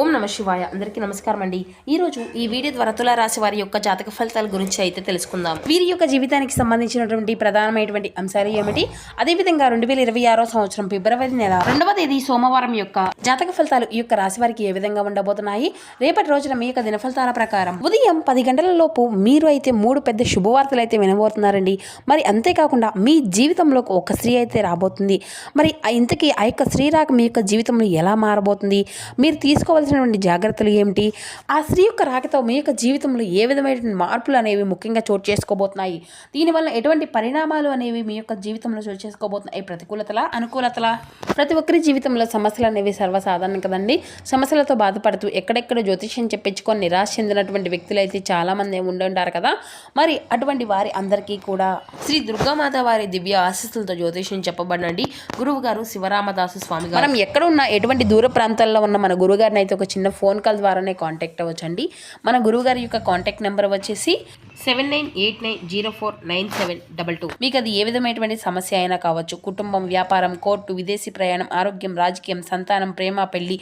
ఓం నమ శివాయ. అందరికీ నమస్కారం అండి. ఈరోజు ఈ వీడియో ద్వారా తులా రాశి వారి యొక్క జాతక ఫలితాల గురించి అయితే తెలుసుకుందాం. వీరి యొక్క జీవితానికి సంబంధించినటువంటి ప్రధానమైనటువంటి అంశాలు ఏమిటి, అదేవిధంగా 2026 సంవత్సరం ఫిబ్రవరి నెల 2వ తేదీ సోమవారం యొక్క జాతక ఫలితాలు ఈ యొక్క రాశి వారికి ఏ విధంగా ఉండబోతున్నాయి, రేపటి రోజున మీ యొక్క దిన ఫలితాల ప్రకారం ఉదయం 10 గంటల లోపు మీరు అయితే 3 పెద్ద శుభవార్తలు అయితే వినబోతున్నారండి. మరి అంతేకాకుండా మీ జీవితంలో ఒక స్త్రీ అయితే రాబోతుంది. మరి ఇంతకీ ఆ యొక్క స్త్రీ రాక మీ యొక్క జీవితంలో ఎలా మారబోతుంది, మీరు తీసుకోవాల్సినటువంటి జాగ్రత్తలు ఏమిటి, ఆ స్త్రీ యొక్క రాకతో మీ యొక్క జీవితంలో ఏ విధమైనటువంటి మార్పులు అనేవి ముఖ్యంగా చోటు చేసుకోబోతున్నాయి, దీనివల్ల ఎటువంటి పరిణామాలు అనేవి మీ యొక్క జీవితంలో చోటు చేసుకోబోతున్నాయి, ప్రతికూలతల అనుకూలతల. ప్రతి ఒక్కరి జీవితంలో సమస్యలు అనేవి సర్వసాధారణం కదండి. సమస్యలతో బాధపడుతూ ఎక్కడెక్కడ జ్యోతిష్యం చెప్పించుకొని నిరాశ చెందినటువంటి వ్యక్తులు అయితే చాలామంది ఉండుంటారు కదా. మరి అటువంటి వారి అందరికీ కూడా శ్రీ దుర్గామాత వారి దివ్య ఆశీస్సులతో జ్యోతిష్యం చెప్పబడండి. గురువు గారు శివరామదాసు స్వామి గారు. మనం ఎక్కడ ఉన్న ఎటువంటి దూర ప్రాంతాల్లో ఉన్న మన గురువుగారిని అయితే ఒక చిన్న ఫోన్ కాల్ ద్వారానే కాంటాక్ట్ అవ్వచ్చండి. మన గురువుగారి యొక్క కాంటాక్ట్ నెంబర్ వచ్చేసి 7989049722. మీకు అది ఏ విధమైనటువంటి సమస్య అయినా కావచ్చు, కుటుంబం, వ్యాపారం, కోర్టు, విదేశీ ప్రయాణం, ఆరోగ్యం, రాజకీయం, సంతానం, ప్రేమ, పెళ్లి,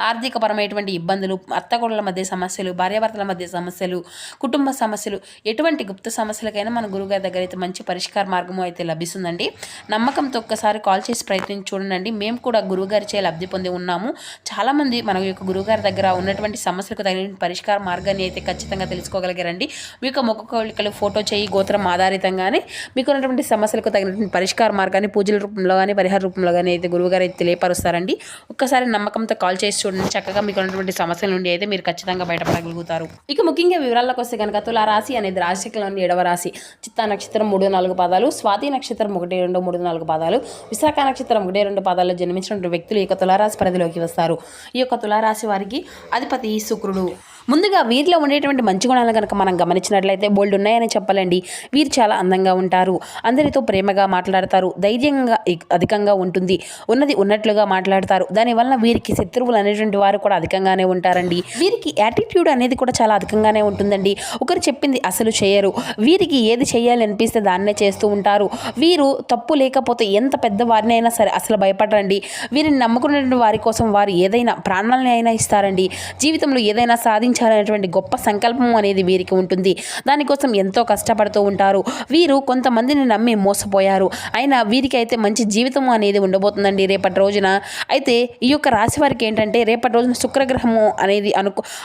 ఆర్థికపరమైనటువంటి ఇబ్బందులు, అత్తగోడల మధ్య సమస్యలు, భార్యాభర్తల మధ్య సమస్యలు, కుటుంబ సమస్యలు, ఎటువంటి గుప్త సమస్యలకైనా మన గురువుగారి దగ్గర అయితే మంచి పరిష్కార మార్గము అయితే లభిస్తుందండి. నమ్మకంతో ఒక్కసారి కాల్ చేసి ప్రయత్నించి చూడండి. మేము కూడా గురువుగారిచే లబ్ధి పొంది ఉన్నాము. చాలామంది మన యొక్క గురువుగారి దగ్గర ఉన్నటువంటి సమస్యలకు తగిన పరిష్కార మార్గాన్ని అయితే ఖచ్చితంగా తెలుసుకోగలిగారండి. మీ యొక్క ముఖ కవళికలు, ఫోటో చేయి, గోత్రం ఆధారితంగానే మీకు ఉన్నటువంటి సమస్యలకు తగినటువంటి పరిష్కార మార్గాన్ని పూజల రూపంలో కానీ పరిహార రూపంలో కానీ అయితే గురువుగారు అయితే తెలియపరుస్తారండి. ఒక్కసారి నమ్మకంతో కాల్ చేసి చూడండి. చక్కగా మీకు ఉన్నటువంటి సమస్యల నుండి అయితే మీరు ఖచ్చితంగా బయటపడగలుగుతారు. ఇక ముఖ్యంగా వివరాలకు వస్తే కనుక తులా రాశి అనేది రాశిలోని 7వ రాశి. చిత్తా నక్షత్రం 3-4 పాదాలు, స్వాతి నక్షత్రం 1-2-3-4 పాదాలు, విశాఖ నక్షత్రం 1-2 పాదాల్లో జన్మించినటువంటి వ్యక్తులు ఈ యొక్క తులారాశి పరిధిలోకి వస్తారు. ఈ యొక్క తులారాశి వారికి అధిపతి శుక్రుడు. ముందుగా వీరిలో ఉండేటువంటి మంచి గుణాలు కనుక మనం గమనించినట్లయితే బోల్డ్ ఉన్నాయని చెప్పాలండి. వీరు చాలా అందంగా ఉంటారు, అందరితో ప్రేమగా మాట్లాడతారు, ధైర్యంగా అధికంగా ఉంటుంది, ఉన్నది ఉన్నట్లుగా మాట్లాడతారు. దానివల్ల వీరికి శత్రువులు అనేటువంటి వారు కూడా అధికంగానే ఉంటారండి. వీరికి యాటిట్యూడ్ అనేది కూడా చాలా అధికంగానే ఉంటుందండి. ఒకరు చెప్పింది అసలు చేయరు. వీరికి ఏది చేయాలి అనిపిస్తే దాన్నే చేస్తూ ఉంటారు. వీరు తప్పు లేకపోతే ఎంత పెద్ద వారిని అయినా సరే అసలు భయపడరండి. వీరిని నమ్ముకున్నటువంటి వారి కోసం వారు ఏదైనా ప్రాణాలని అయినా ఇస్తారండి. జీవితంలో ఏదైనా సాధించాలనేటువంటి గొప్ప సంకల్పం అనేది వీరికి ఉంటుంది. దానికోసం ఎంతో కష్టపడుతూ ఉంటారు. వీరు కొంతమందిని నమ్మి మోసపోయారు. అయినా వీరికి అయితే మంచి జీవితం అనేది ఉండబోతుందండి రేపటి రోజున. అయితే ఈ యొక్క రాశి వారికి ఏంటంటే రేపటి రోజున శుక్రగ్రహము అనేది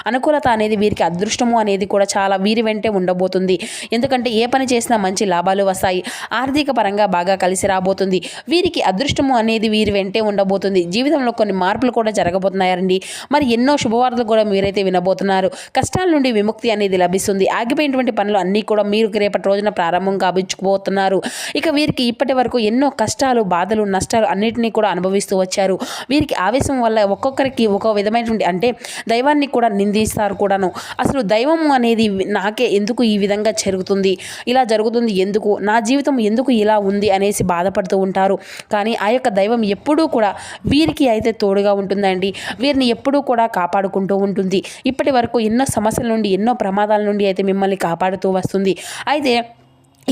అనుకూలత అనేది వీరికి అదృష్టము అనేది కూడా చాలా వీరి వెంటే ఉండబోతుంది. ఎందుకంటే ఏ పని చేసినా మంచి లాభాలు వస్తాయి. ఆర్థిక పరంగా బాగా కలిసి రాబోతుంది. వీరికి అదృష్టము అనేది వీరి వెంటే ఉండబోతుంది. జీవితంలో కొన్ని మార్పులు కూడా జరగబోతున్నాయండి. మరి ఎన్నో శుభవార్తలు కూడా మీరైతే వినబోతున్నారు. కష్టాల నుండి విముక్తి అనేది లభిస్తుంది. ఆగిపోయినటువంటి పనులు అన్నీ కూడా మీరు రేపటి రోజున ప్రారంభం కాబోతున్నారు. ఇక వీరికి ఇప్పటి వరకు ఎన్నో కష్టాలు, బాధలు, నష్టాలు అన్నిటినీ కూడా అనుభవిస్తూ వచ్చారు. వీరికి ఆవేశం వల్ల ఒక్కొక్కరికి ఒక విధమైనటువంటి అంటే దైవాన్ని కూడా నిందిస్తారు కూడాను. అసలు దైవం అనేది నాకే ఎందుకు ఈ విధంగా జరుగుతుంది, ఇలా జరుగుతుంది ఎందుకు, నా జీవితం ఎందుకు ఇలా ఉంది అనేసి బాధపడుతూ ఉంటారు. కానీ ఆ యొక్క దైవం ఎప్పుడూ కూడా వీరికి అయితే తోడుగా ఉంటుందండి. వీరిని ఎప్పుడూ కూడా కాపాడుకుంటూ ఉంటుంది. ఇప్పటి వరకు ఎన్నో సమస్యల నుండి, ఎన్నో ప్రమాదాల నుండి అయితే మిమ్మల్ని కాపాడుతూ వస్తుంది. అయితే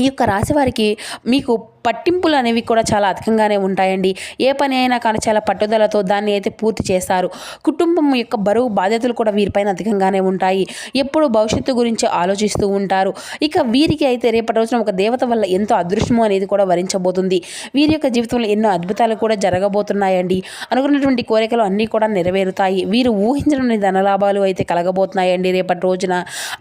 ఈ యొక్క రాశి వారికి మీకు పట్టింపులు అనేవి కూడా చాలా అధికంగానే ఉంటాయండి. ఏ పని అయినా కానీ చాలా పట్టుదలతో దాన్ని అయితే పూర్తి చేస్తారు. కుటుంబం యొక్క బరువు బాధ్యతలు కూడా వీరిపైన అధికంగానే ఉంటాయి. ఎప్పుడు భవిష్యత్తు గురించి ఆలోచిస్తూ ఉంటారు. ఇక వీరికి అయితే రేపటి రోజున ఒక దేవత వల్ల ఎంతో అదృష్టము అనేది కూడా వరించబోతుంది. వీరి యొక్క జీవితంలో ఎన్నో అద్భుతాలు కూడా జరగబోతున్నాయండి. అనుకున్నటువంటి కోరికలు అన్నీ కూడా నెరవేరుతాయి. వీరు ఊహించిన ధనలాభాలు అయితే కలగబోతున్నాయండి రేపటి రోజున.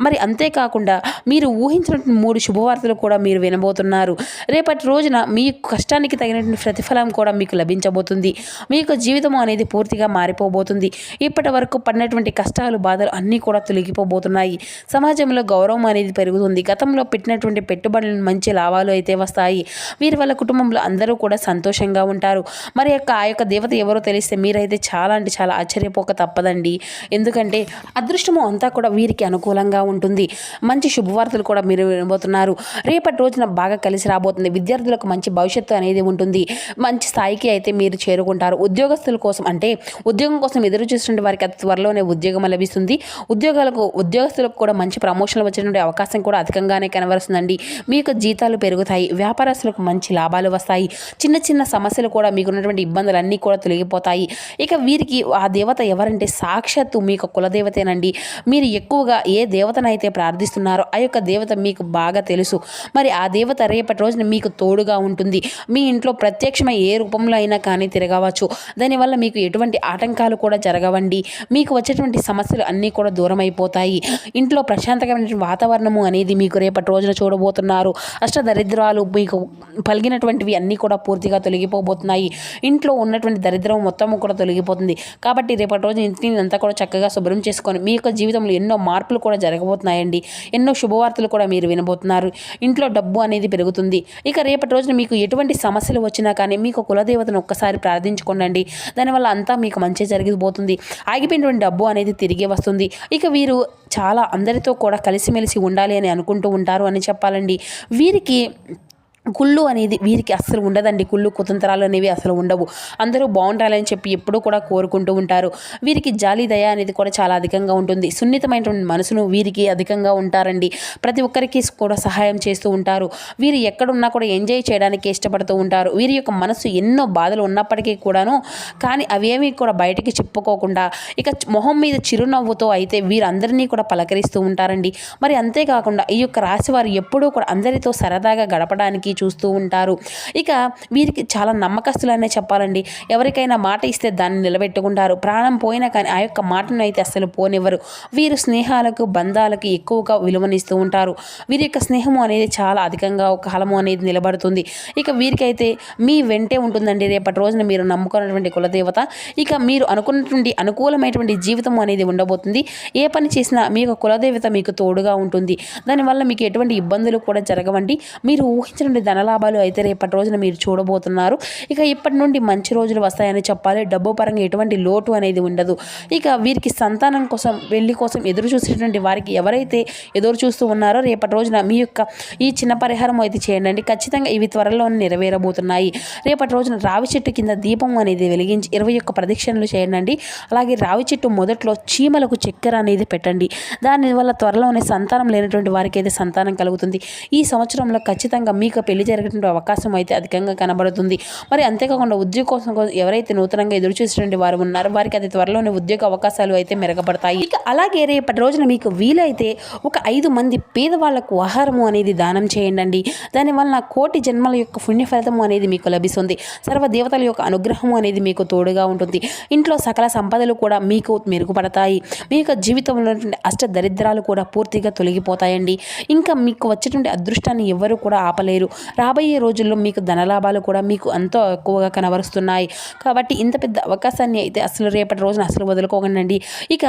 మరి అంతేకాకుండా మీరు ఊహించినటువంటి 3 శుభవార్తలు కూడా మీరు వినబోతున్నారు. రేపటి రోజున మీ కష్టానికి తగినటువంటి ప్రతిఫలం కూడా మీకు లభించబోతుంది. మీ యొక్క జీవితం అనేది పూర్తిగా మారిపోబోతుంది. ఇప్పటి వరకు పడినటువంటి కష్టాలు, బాధలు అన్నీ కూడా తొలగిపోబోతున్నాయి. సమాజంలో గౌరవం అనేది పెరుగుతుంది. గతంలో పెట్టినటువంటి పెట్టుబడులు మంచి లాభాలు అయితే వస్తాయి. వీరి వల్ల కుటుంబంలో అందరూ కూడా సంతోషంగా ఉంటారు. మరి ఆ యొక్క దేవత ఎవరో తెలిస్తే మీరైతే చాలా అంటే చాలా ఆశ్చర్యపోక తప్పదండి. ఎందుకంటే అదృష్టము అంతా కూడా వీరికి అనుకూలంగా ఉంటుంది. మంచి శుభవార్తలు కూడా మీరు వినబోతున్నారు. రేపటి రోజున బాగా కలిసి రాబోతుంది. విద్యార్థులకు పిల్లలకు మంచి భవిష్యత్తు అనేది ఉంటుంది. మంచి స్థాయికి అయితే మీరు చేరుకుంటారు. ఉద్యోగస్తుల కోసం అంటే ఉద్యోగం కోసం ఎదురు చూస్తున్న వారికి అతి త్వరలోనే ఉద్యోగం లభిస్తుంది. ఉద్యోగస్తులకు కూడా మంచి ప్రమోషన్లు వచ్చేటువంటి అవకాశం కూడా అధికంగానే కనబరుస్తుందండి. మీ యొక్క జీతాలు పెరుగుతాయి. వ్యాపారస్తులకు మంచి లాభాలు వస్తాయి. చిన్న చిన్న సమస్యలు కూడా మీకున్నటువంటి ఇబ్బందులన్నీ కూడా తొలగిపోతాయి. ఇక వీరికి ఆ దేవత ఎవరంటే సాక్షాత్తు మీ యొక్క కులదేవతేనండి. మీరు ఎక్కువగా ఏ దేవతనైతే ప్రార్థిస్తున్నారో ఆ యొక్క దేవత మీకు బాగా తెలుసు. మరి ఆ దేవత రేపటి రోజున మీకు తోడుగా ఉంటుంది. మీ ఇంట్లో ప్రత్యక్షమై ఏ రూపంలో అయినా కానీ తిరగవచ్చు. దానివల్ల మీకు ఎటువంటి ఆటంకాలు కూడా జరగవండి. మీకు వచ్చేటువంటి సమస్యలు అన్నీ కూడా దూరం అయిపోతాయి. ఇంట్లో ప్రశాంతమైన వాతావరణము అనేది మీకు రేపటి రోజున చూడబోతున్నారు. అష్టదరిద్రాలు మీకు పలిగినటువంటివి అన్నీ కూడా పూర్తిగా తొలగిపోబోతున్నాయి. ఇంట్లో ఉన్నటువంటి దరిద్రం మొత్తం కూడా తొలగిపోతుంది. కాబట్టి రేపటి రోజు ఇంటిని అంతా కూడా చక్కగా శుభ్రం చేసుకొని మీ యొక్క జీవితంలో ఎన్నో మార్పులు కూడా జరగబోతున్నాయండి. ఎన్నో శుభవార్తలు కూడా మీరు వినబోతున్నారు. ఇంట్లో డబ్బు అనేది పెరుగుతుంది. ఇక రేపటి రోజున మీకు ఎటువంటి సమస్యలు వచ్చినా కానీ మీకు కులదేవతను ఒక్కసారి ప్రార్థించుకోండి. దానివల్ల అంతా మీకు మంచి జరిగిపోతుంది. ఆగిపోయినటువంటి డబ్బు అనేది తిరిగి వస్తుంది. ఇక వీరు చాలా అందరితో కూడా కలిసిమెలిసి ఉండాలి అని అనుకుంటూ ఉంటారు అని చెప్పాలండి. వీరికి కుళ్ళు అనేది వీరికి అస్సలు ఉండదండి. కుళ్ళు కుతంత్రాలు అనేవి అసలు ఉండవు. అందరూ బాగుండాలని చెప్పి ఎప్పుడూ కూడా కోరుకుంటూ ఉంటారు. వీరికి జాలి దయ అనేది కూడా చాలా అధికంగా ఉంటుంది. సున్నితమైనటువంటి మనసును వీరికి అధికంగా ఉంటారండి. ప్రతి ఒక్కరికి కూడా సహాయం చేస్తూ ఉంటారు. వీరు ఎక్కడున్నా కూడా ఎంజాయ్ చేయడానికి ఇష్టపడుతూ ఉంటారు. వీరి యొక్క మనసు ఎన్నో బాధలు ఉన్నప్పటికీ కూడాను కానీ అవేమీ కూడా బయటికి చెప్పుకోకుండా ఇక మొహం మీద చిరునవ్వుతో అయితే వీరందరినీ కూడా పలకరిస్తూ ఉంటారండి. మరి అంతేకాకుండా ఈ యొక్క రాశి వారు ఎప్పుడూ కూడా అందరితో సరదాగా గడపడానికి చూస్తూ ఉంటారు. ఇక వీరికి చాలా నమ్మకస్తులనే చెప్పాలండి. ఎవరికైనా మాట ఇస్తే దాన్ని నిలబెట్టుకుంటారు. ప్రాణం పోయినా కానీ ఆ యొక్క మాటను అయితే అస్సలు పోనివ్వరు. వీరు స్నేహాలకు బంధాలకు ఎక్కువగా విలువనిస్తూ ఉంటారు. వీరి యొక్క స్నేహము అనేది చాలా అధికంగా ఒక కాలము అనేది నిలబడుతుంది. ఇక వీరికైతే మీ వెంటే ఉంటుందండి రేపటి రోజున మీరు నమ్ముకున్నటువంటి కులదేవత. ఇక మీరు అనుకున్నటువంటి అనుకూలమైనటువంటి జీవితం అనేది ఉండబోతుంది. ఏ పని చేసినా మీ యొక్క కులదేవత మీకు తోడుగా ఉంటుంది. దానివల్ల మీకు ఎటువంటి ఇబ్బందులు కూడా జరగవండి. మీరు ఊహించినటువంటి ధనలాభాలు అయితే రేపటి రోజున మీరు చూడబోతున్నారు. ఇక ఇప్పటి నుండి మంచి రోజులు వస్తాయని చెప్పాలి. డబ్బు పరంగా ఎటువంటి లోటు అనేది ఉండదు. ఇక వీరికి సంతానం కోసం పెళ్లి కోసం ఎదురు చూసేటువంటి వారికి ఎవరైతే ఎదురు చూస్తూ ఉన్నారో రేపటి రోజున మీ యొక్క ఈ చిన్న పరిహారం అయితే చేయండి. ఖచ్చితంగా ఇవి త్వరలో నెరవేరబోతున్నాయి. రేపటి రోజున రావి చెట్టు కింద దీపం అనేది వెలిగించి 21 ప్రదక్షిణలు చేయండి. అలాగే రావి చెట్టు మొదట్లో చీమలకు చక్కెర అనేది పెట్టండి. దానివల్ల త్వరలోనే సంతానం లేనటువంటి వారికి అయితే సంతానం కలుగుతుంది. ఈ సంవత్సరంలో ఖచ్చితంగా మీకు పెళ్లి జరిగేటువంటి అవకాశం అయితే అధికంగా కనబడుతుంది. మరి అంతేకాకుండా ఉద్యోగం కోసం ఎవరైతే నూతనంగా ఎదురు చూసేటువంటి వారు ఉన్నారో వారికి అది త్వరలోనే ఉద్యోగ అవకాశాలు అయితే మెరుగుపడతాయి. ఇక అలాగే రేపటి రోజున మీకు వీలైతే ఒక 5 మంది పేదవాళ్లకు ఆహారము అనేది దానం చేయండి. దానివల్ల కోటి జన్మల యొక్క పుణ్య ఫలితము అనేది మీకు లభిస్తుంది. సర్వ దేవతల యొక్క అనుగ్రహము అనేది మీకు తోడుగా ఉంటుంది. ఇంట్లో సకల సంపదలు కూడా మీకు మెరుగుపడతాయి. మీ యొక్క జీవితంలో అష్ట దరిద్రాలు కూడా పూర్తిగా తొలగిపోతాయండి. ఇంకా మీకు వచ్చేటువంటి అదృష్టాన్ని ఎవరు కూడా ఆపలేరు. రాబోయే రోజుల్లో మీకు ధనలాభాలు కూడా మీకు ఎంతో ఎక్కువగా కనబరుస్తున్నాయి. కాబట్టి ఇంత పెద్ద అవకాశాన్ని అయితే అసలు రేపటి రోజున అసలు వదులుకోకండి. ఇక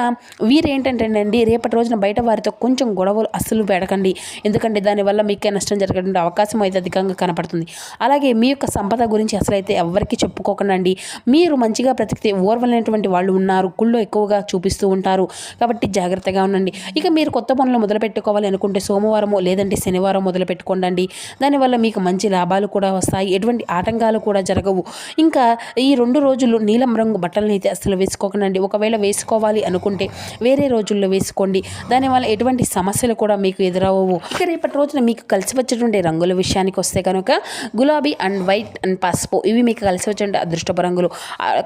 వీరేంటంటేనండి రేపటి రోజున బయట వారితో కొంచెం గొడవలు అస్సలు పెడకండి. ఎందుకంటే దానివల్ల మీకే నష్టం జరిగేటువంటి అవకాశం అయితే అధికంగా కనపడుతుంది. అలాగే మీ యొక్క సంపద గురించి అసలు అయితే ఎవరికి చెప్పుకోకండి. మీరు మంచిగా బ్రతికితే ఓర్వలేనటువంటి వాళ్ళు ఉన్నారు. కుళ్ళు ఎక్కువగా చూపిస్తూ ఉంటారు. కాబట్టి జాగ్రత్తగా ఉండండి. ఇక మీరు కొత్త పనులు మొదలు పెట్టుకోవాలి అనుకుంటే సోమవారమో లేదంటే శనివారం మొదలు పెట్టుకోండి. దానివల్ల మీకు మంచి లాభాలు కూడా వస్తాయి. ఎటువంటి ఆటంకాలు కూడా జరగవు. ఇంకా ఈ 2 రోజులు నీలం రంగు బట్టలను అయితే అసలు వేసుకోకండి. ఒకవేళ వేసుకోవాలి అనుకుంటే వేరే రోజుల్లో వేసుకోండి. దానివల్ల ఎటువంటి సమస్యలు కూడా మీకు ఎదురవ్వవు. ఇక రేపటి రోజున మీకు కలిసి వచ్చేటువంటి రంగుల విషయానికి వస్తే కనుక గులాబీ అండ్ వైట్ అండ్ పసుపు ఇవి మీకు కలిసి వచ్చే అదృష్టపు రంగులు.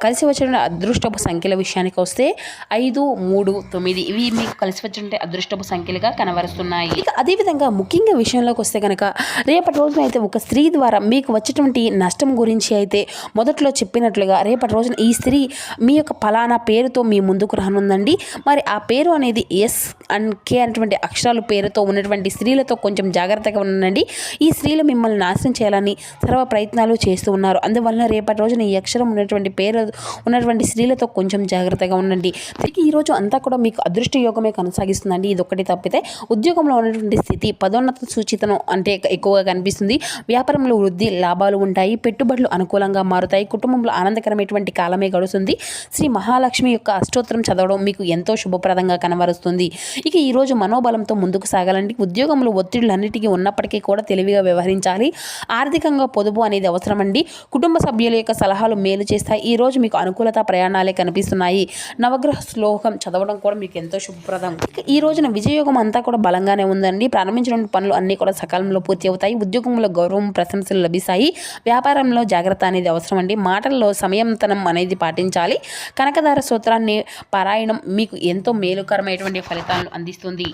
కలిసి వచ్చే అదృష్టపు సంఖ్యల విషయానికి వస్తే 5, 3, 9 ఇవి మీకు కలిసి వచ్చే అదృష్టపు సంఖ్యలుగా కనబరుస్తున్నాయి. ఇక అదేవిధంగా ముఖ్యంగా విషయంలోకి వస్తే కనుక రేపటి రోజున అయితే ఒక స్త్రీ ద్వారా మీకు వచ్చేటువంటి నష్టం గురించి అయితే మొదట్లో చెప్పినట్లుగా రేపటి రోజున ఈ స్త్రీ మీ యొక్క ఫలానా పేరుతో మీ ముందుకు రానుందండి. మరి ఆ పేరు అనేది ఎస్ అండ్ కే అనేటువంటి అక్షరాలు పేరుతో ఉన్నటువంటి స్త్రీలతో కొంచెం జాగ్రత్తగా ఉండండి. ఈ స్త్రీలు మిమ్మల్ని నాశనం చేయాలని సర్వ ప్రయత్నాలు చేస్తూ ఉన్నారు. అందువలన రేపటి రోజున ఈ అక్షరం ఉన్నటువంటి పేరు ఉన్నటువంటి స్త్రీలతో కొంచెం జాగ్రత్తగా ఉండండి. తిరిగి ఈరోజు అంతా కూడా మీకు అదృష్ట యోగమే కొనసాగిస్తుందండి. ఇది ఒక్కటి తప్పితే ఉద్యోగంలో ఉన్నటువంటి స్థితి పదోన్నత సూచితను అంటే ఎక్కువగా కనిపిస్తుంది. వ్యాపారంలో వృద్ధి, లాభాలు ఉంటాయి. పెట్టుబడులు అనుకూలంగా మారుతాయి. కుటుంబంలో ఆనందకరమైనటువంటి కాలమే గడుస్తుంది. శ్రీ మహాలక్ష్మి యొక్క అష్టోత్తరం చదవడం మీకు ఎంతో శుభప్రదంగా కనబరుస్తుంది. ఇక ఈరోజు మనోబలంతో ముందుకు సాగాలండి. ఉద్యోగంలో ఒత్తిడులన్నిటికీ ఉన్నప్పటికీ కూడా తెలివిగా వ్యవహరించాలి. ఆర్థికంగా పొదుపు అనేది అవసరమండి. కుటుంబ సభ్యుల యొక్క సలహాలు మేలు చేస్తాయి. ఈ రోజు మీకు అనుకూలత ప్రయాణాలే కనిపిస్తున్నాయి. నవగ్రహ శ్లోకం చదవడం కూడా మీకు ఎంతో శుభప్రదం. ఇక ఈ రోజున విజయయోగం అంతా కూడా బలంగానే ఉందండి. ప్రారంభించిన పనులు అన్నీ కూడా సకాలంలో పూర్తి అవుతాయి. ఉద్యోగంలో గౌరవం, ప్రశంసలు లభిస్తాయి. వ్యాపారంలో జాగ్రత్త అనేది అవసరం అండి. మాటల్లో సంయమనం అనేది పాటించాలి. కనకదార సూత్రాన్ని పారాయణం మీకు ఎంతో మేలుకరమైనటువంటి ఫలితాలను అందిస్తుంది.